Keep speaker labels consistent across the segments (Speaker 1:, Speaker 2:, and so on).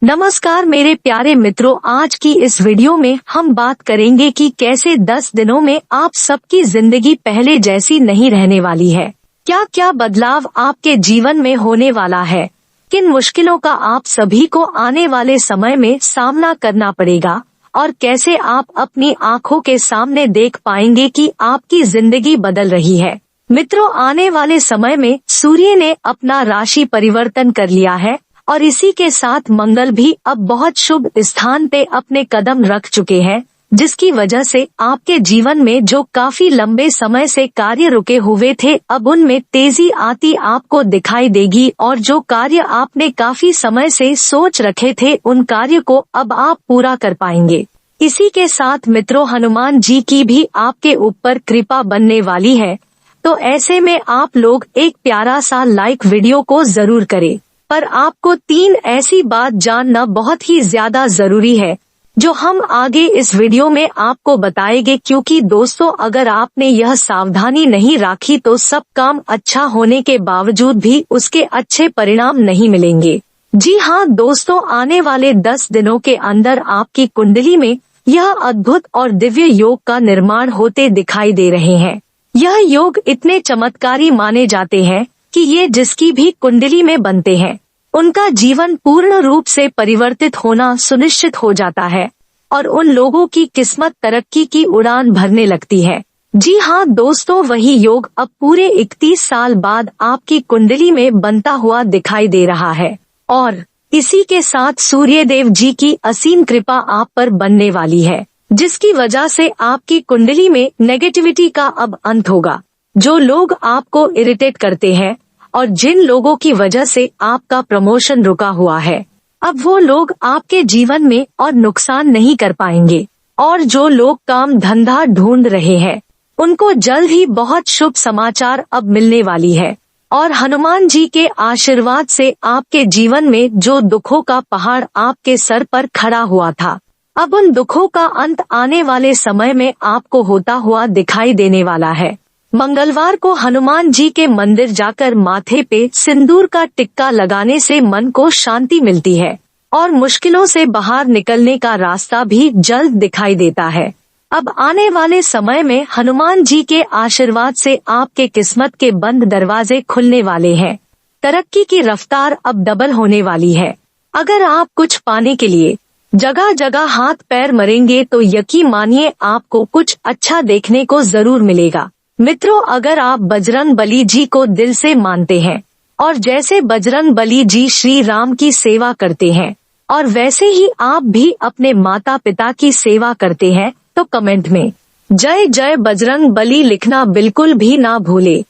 Speaker 1: नमस्कार मेरे प्यारे मित्रों, आज की इस वीडियो में हम बात करेंगे कि कैसे 10 दिनों में आप सबकी जिंदगी पहले जैसी नहीं रहने वाली है। क्या क्या बदलाव आपके जीवन में होने वाला है, किन मुश्किलों का आप सभी को आने वाले समय में सामना करना पड़ेगा और कैसे आप अपनी आंखों के सामने देख पाएंगे कि आपकी जिंदगी बदल रही है। मित्रों, आने वाले समय में सूर्य ने अपना राशि परिवर्तन कर लिया है और इसी के साथ मंगल भी अब बहुत शुभ स्थान पे अपने कदम रख चुके हैं, जिसकी वजह से आपके जीवन में जो काफी लंबे समय से कार्य रुके हुए थे, अब उनमें तेजी आती आपको दिखाई देगी और जो कार्य आपने काफी समय से सोच रखे थे, उन कार्य को अब आप पूरा कर पाएंगे। इसी के साथ मित्रों, हनुमान जी की भी आपके ऊपर कृपा बनने वाली है, तो ऐसे में आप लोग एक प्यारा सा लाइक वीडियो को जरूर करें। पर आपको 3 ऐसी बात जानना बहुत ही ज्यादा जरूरी है जो हम आगे इस वीडियो में आपको बताएंगे, क्योंकि दोस्तों अगर आपने यह सावधानी नहीं रखी तो सब काम अच्छा होने के बावजूद भी उसके अच्छे परिणाम नहीं मिलेंगे। जी हाँ दोस्तों, आने वाले 10 दिनों के अंदर आपकी कुंडली में यह अद्भुत और दिव्य योग का निर्माण होते दिखाई दे रहे हैं। यह योग इतने चमत्कारी माने जाते हैं कि ये जिसकी भी कुंडली में बनते हैं, उनका जीवन पूर्ण रूप से परिवर्तित होना सुनिश्चित हो जाता है और उन लोगों की किस्मत तरक्की की उड़ान भरने लगती है। जी हाँ दोस्तों, वही योग अब पूरे 31 साल बाद आपकी कुंडली में बनता हुआ दिखाई दे रहा है और इसी के साथ सूर्य देव जी की असीम कृपा आप पर बनने वाली है, जिसकी वजह से आपकी कुंडली में नेगेटिविटी का अब अंत होगा। जो लोग आपको इरिटेट करते हैं और जिन लोगों की वजह से आपका प्रमोशन रुका हुआ है, अब वो लोग आपके जीवन में और नुकसान नहीं कर पाएंगे। और जो लोग काम धंधा ढूंढ रहे हैं, उनको जल्द ही बहुत शुभ समाचार अब मिलने वाली है और हनुमान जी के आशीर्वाद से आपके जीवन में जो दुखों का पहाड़ आपके सर पर खड़ा हुआ था, अब उन दुखों का अंत आने वाले समय में आपको होता हुआ दिखाई देने वाला है। मंगलवार को हनुमान जी के मंदिर जाकर माथे पे सिंदूर का टिक्का लगाने से मन को शांति मिलती है और मुश्किलों से बाहर निकलने का रास्ता भी जल्द दिखाई देता है। अब आने वाले समय में हनुमान जी के आशीर्वाद से आपके किस्मत के बंद दरवाजे खुलने वाले हैं। तरक्की की रफ्तार अब डबल होने वाली है। अगर आप कुछ पाने के लिए जगह जगह हाथ पैर मरेंगे तो यकीन मानिए आपको कुछ अच्छा देखने को जरूर मिलेगा। मित्रों, अगर आप बजरंग बली जी को दिल से मानते हैं और जैसे बजरंग बली जी श्री राम की सेवा करते हैं और वैसे ही आप भी अपने माता पिता की सेवा करते हैं, तो कमेंट में जय जय बजरंग बली लिखना बिल्कुल भी ना भूले।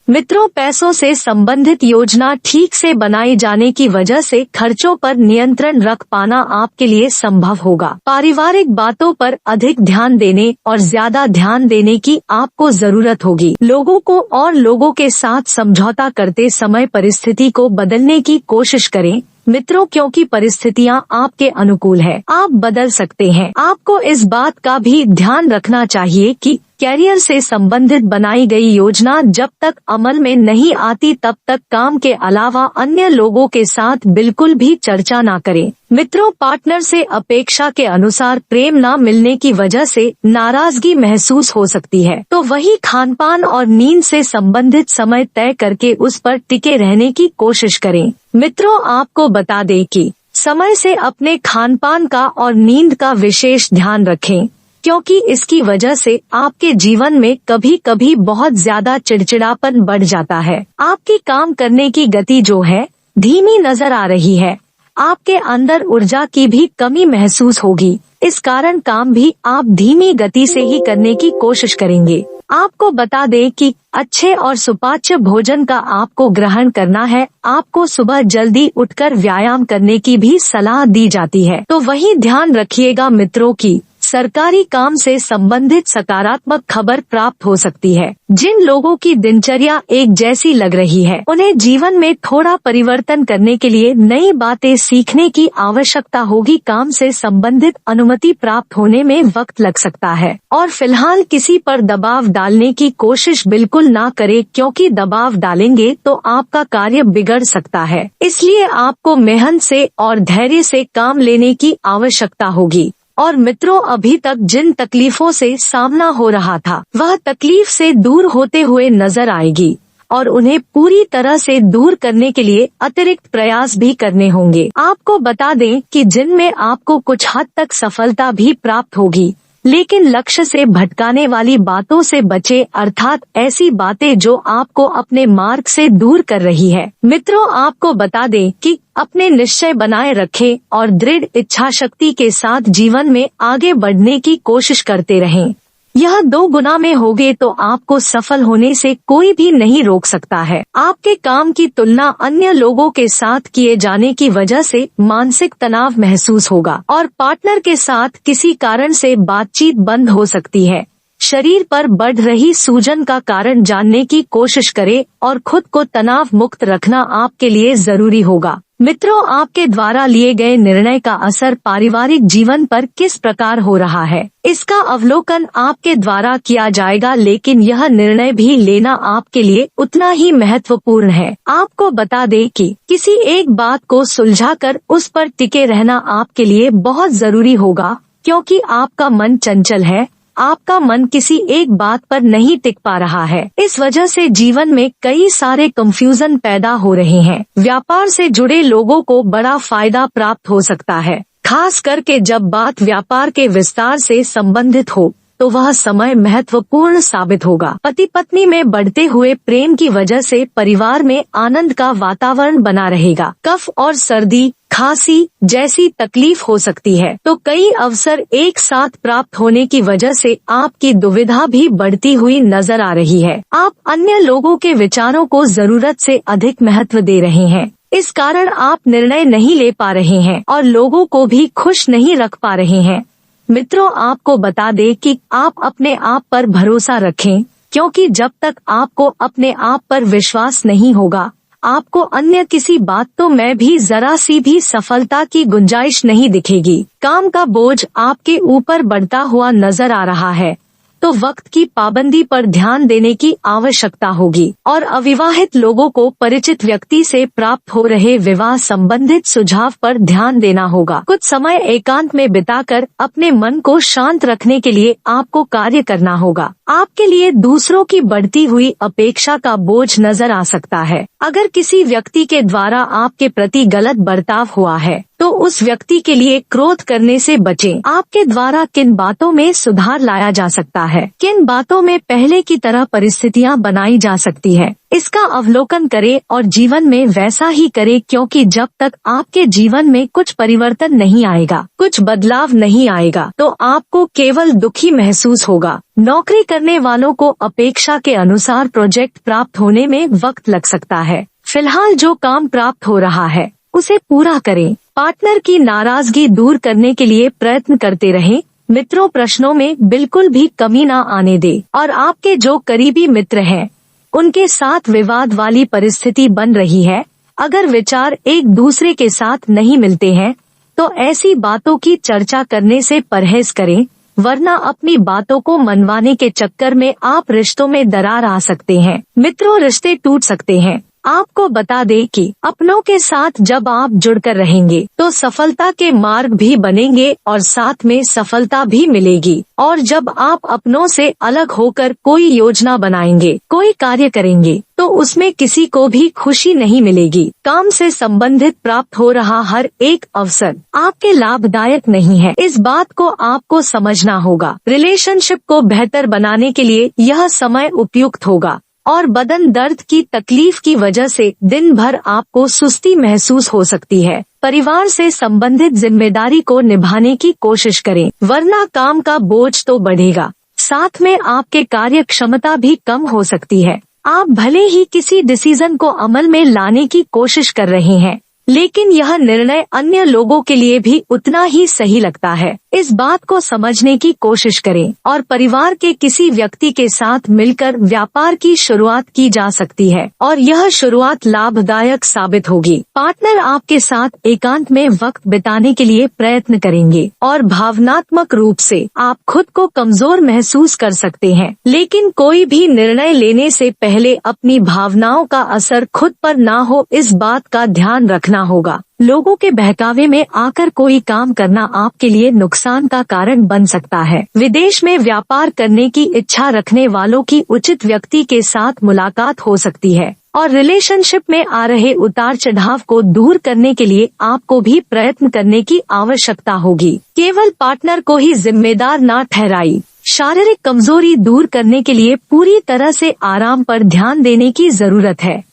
Speaker 1: मित्रों, पैसों से संबंधित योजना ठीक से बनाई जाने की वजह से खर्चों पर नियंत्रण रख पाना आपके लिए संभव होगा। पारिवारिक बातों पर अधिक ध्यान देने और ज्यादा ध्यान देने की आपको जरूरत होगी। लोगों को और लोगों के साथ समझौता करते समय परिस्थिति को बदलने की कोशिश करें मित्रों, क्योंकि परिस्थितियां आपके अनुकूल है, आप बदल सकते हैं। आपको इस बात का भी ध्यान रखना चाहिए कि कैरियर से संबंधित बनाई गई योजना जब तक अमल में नहीं आती तब तक काम के अलावा अन्य लोगों के साथ बिल्कुल भी चर्चा ना करें। मित्रों, पार्टनर से अपेक्षा के अनुसार प्रेम न मिलने की वजह से नाराजगी महसूस हो सकती है, तो वही खानपान और नींद से संबंधित समय तय करके उस पर टिके रहने की कोशिश करें। मित्रों, आपको बता दें कि समय से अपने खानपान का और नींद का विशेष ध्यान रखें, क्योंकि इसकी वजह से आपके जीवन में कभी कभी बहुत ज्यादा चिड़चिड़ापन बढ़ जाता है। आपकी काम करने की गति जो है धीमी नजर आ रही है। आपके अंदर ऊर्जा की भी कमी महसूस होगी। इस कारण काम भी आप धीमी गति से ही करने की कोशिश करेंगे। आपको बता दें कि अच्छे और सुपाच्य भोजन का आपको ग्रहण करना है। आपको सुबह जल्दी उठकर व्यायाम करने की भी सलाह दी जाती है। तो वही ध्यान रखिएगा मित्रों की सरकारी काम से संबंधित सकारात्मक खबर प्राप्त हो सकती है। जिन लोगों की दिनचर्या एक जैसी लग रही है, उन्हें जीवन में थोड़ा परिवर्तन करने के लिए नई बातें सीखने की आवश्यकता होगी। काम से संबंधित अनुमति प्राप्त होने में वक्त लग सकता है और फिलहाल किसी पर दबाव डालने की कोशिश बिल्कुल ना करें, क्योंकि दबाव डालेंगे तो आपका कार्य बिगड़ सकता है। इसलिए आपको मेहनत से और धैर्य से काम लेने की आवश्यकता होगी। और मित्रों, अभी तक जिन तकलीफों से सामना हो रहा था, वह तकलीफ से दूर होते हुए नजर आएगी और उन्हें पूरी तरह से दूर करने के लिए अतिरिक्त प्रयास भी करने होंगे। आपको बता दें कि जिनमें आपको कुछ हद तक सफलता भी प्राप्त होगी, लेकिन लक्ष्य से भटकाने वाली बातों से बचे, अर्थात ऐसी बातें जो आपको अपने मार्ग से दूर कर रही है। मित्रों, आपको बता दें कि अपने निश्चय बनाए रखें और दृढ़ इच्छा शक्ति के साथ जीवन में आगे बढ़ने की कोशिश करते रहें। यह 2 गुना में होगे तो आपको सफल होने से कोई भी नहीं रोक सकता है। आपके काम की तुलना अन्य लोगों के साथ किए जाने की वजह से मानसिक तनाव महसूस होगा और पार्टनर के साथ किसी कारण से बातचीत बंद हो सकती है। शरीर पर बढ़ रही सूजन का कारण जानने की कोशिश करें और खुद को तनाव मुक्त रखना आपके लिए जरूरी होगा। मित्रों, आपके द्वारा लिए गए निर्णय का असर पारिवारिक जीवन पर किस प्रकार हो रहा है, इसका अवलोकन आपके द्वारा किया जाएगा, लेकिन यह निर्णय भी लेना आपके लिए उतना ही महत्वपूर्ण है। आपको बता दें कि किसी एक बात को सुलझाकर उस पर टिके रहना आपके लिए बहुत जरूरी होगा, क्योंकि आपका मन चंचल है। आपका मन किसी एक बात पर नहीं टिक पा रहा है। इस वजह से जीवन में कई सारे कंफ्यूजन पैदा हो रहे हैं। व्यापार से जुड़े लोगों को बड़ा फायदा प्राप्त हो सकता है, खास करके जब बात व्यापार के विस्तार से संबंधित हो, तो वह समय महत्वपूर्ण साबित होगा। पति पत्नी में बढ़ते हुए प्रेम की वजह से परिवार में आनंद का वातावरण बना रहेगा। कफ और सर्दी, खांसी जैसी तकलीफ हो सकती है, तो कई अवसर एक साथ प्राप्त होने की वजह से आपकी दुविधा भी बढ़ती हुई नजर आ रही है। आप अन्य लोगों के विचारों को जरूरत से अधिक महत्व दे रहे हैं। इस कारण आप निर्णय नहीं ले पा रहे हैं और लोगों को भी खुश नहीं रख पा रहे हैं। मित्रों, आपको बता दें कि आप अपने आप पर भरोसा रखें, क्योंकि जब तक आपको अपने आप पर विश्वास नहीं होगा, आपको अन्य किसी बातों में भी जरा सी भी सफलता की गुंजाइश नहीं दिखेगी। काम का बोझ आपके ऊपर बढ़ता हुआ नजर आ रहा है, तो वक्त की पाबंदी पर ध्यान देने की आवश्यकता होगी और अविवाहित लोगों को परिचित व्यक्ति से प्राप्त हो रहे विवाह संबंधित सुझाव पर ध्यान देना होगा। कुछ समय एकांत में बिताकर अपने मन को शांत रखने के लिए आपको कार्य करना होगा। आपके लिए दूसरों की बढ़ती हुई अपेक्षा का बोझ नजर आ सकता है। अगर किसी व्यक्ति के द्वारा आपके प्रति गलत बर्ताव हुआ है, तो उस व्यक्ति के लिए क्रोध करने से बचें। आपके द्वारा किन बातों में सुधार लाया जा सकता है, किन बातों में पहले की तरह परिस्थितियां बनाई जा सकती है, इसका अवलोकन करें और जीवन में वैसा ही करें, क्योंकि जब तक आपके जीवन में कुछ परिवर्तन नहीं आएगा, कुछ बदलाव नहीं आएगा, तो आपको केवल दुखी महसूस होगा। नौकरी करने वालों को अपेक्षा के अनुसार प्रोजेक्ट प्राप्त होने में वक्त लग सकता है। फिलहाल जो काम प्राप्त हो रहा है, उसे पूरा करें। पार्टनर की नाराजगी दूर करने के लिए प्रयत्न करते रहें। मित्रों, प्रश्नों में बिल्कुल भी कमी ना आने दे और आपके जो करीबी मित्र हैं, उनके साथ विवाद वाली परिस्थिति बन रही है। अगर विचार एक दूसरे के साथ नहीं मिलते हैं, तो ऐसी बातों की चर्चा करने से परहेज करें, वरना अपनी बातों को मनवाने के चक्कर में आप रिश्तों में दरार आ सकते हैं। मित्रों, रिश्ते टूट सकते हैं। आपको बता दें कि अपनों के साथ जब आप जुड़कर रहेंगे, तो सफलता के मार्ग भी बनेंगे और साथ में सफलता भी मिलेगी। और जब आप अपनों से अलग होकर कोई योजना बनाएंगे, कोई कार्य करेंगे, तो उसमें किसी को भी खुशी नहीं मिलेगी। काम से संबंधित प्राप्त हो रहा हर एक अवसर आपके लाभदायक नहीं है। इस बात को आपको समझना होगा। रिलेशनशिप को बेहतर बनाने के लिए यह समय उपयुक्त होगा और बदन दर्द की तकलीफ की वजह से दिन भर आपको सुस्ती महसूस हो सकती है। परिवार से संबंधित जिम्मेदारी को निभाने की कोशिश करें, वरना काम का बोझ तो बढ़ेगा, साथ में आपके कार्य क्षमता भी कम हो सकती है। आप भले ही किसी डिसीजन को अमल में लाने की कोशिश कर रहे हैं, लेकिन यह निर्णय अन्य लोगों के लिए भी उतना ही सही लगता है। इस बात को समझने की कोशिश करें और परिवार के किसी व्यक्ति के साथ मिलकर व्यापार की शुरुआत की जा सकती है और यह शुरुआत लाभदायक साबित होगी। पार्टनर आपके साथ एकांत में वक्त बिताने के लिए प्रयत्न करेंगे और भावनात्मक रूप से आप खुद को कमजोर महसूस कर सकते हैं, लेकिन कोई भी निर्णय लेने से पहले अपनी भावनाओं का असर खुद पर ना हो, इस बात का ध्यान रखना होगा। लोगों के बहकावे में आकर कोई काम करना आपके लिए नुकसान का कारण बन सकता है। विदेश में व्यापार करने की इच्छा रखने वालों की उचित व्यक्ति के साथ मुलाकात हो सकती है और रिलेशनशिप में आ रहे उतार चढ़ाव को दूर करने के लिए आपको भी प्रयत्न करने की आवश्यकता होगी। केवल पार्टनर को ही जिम्मेदार ना ठहराई। शारीरिक कमजोरी दूर करने के लिए पूरी तरह से आराम पर ध्यान देने की जरूरत है।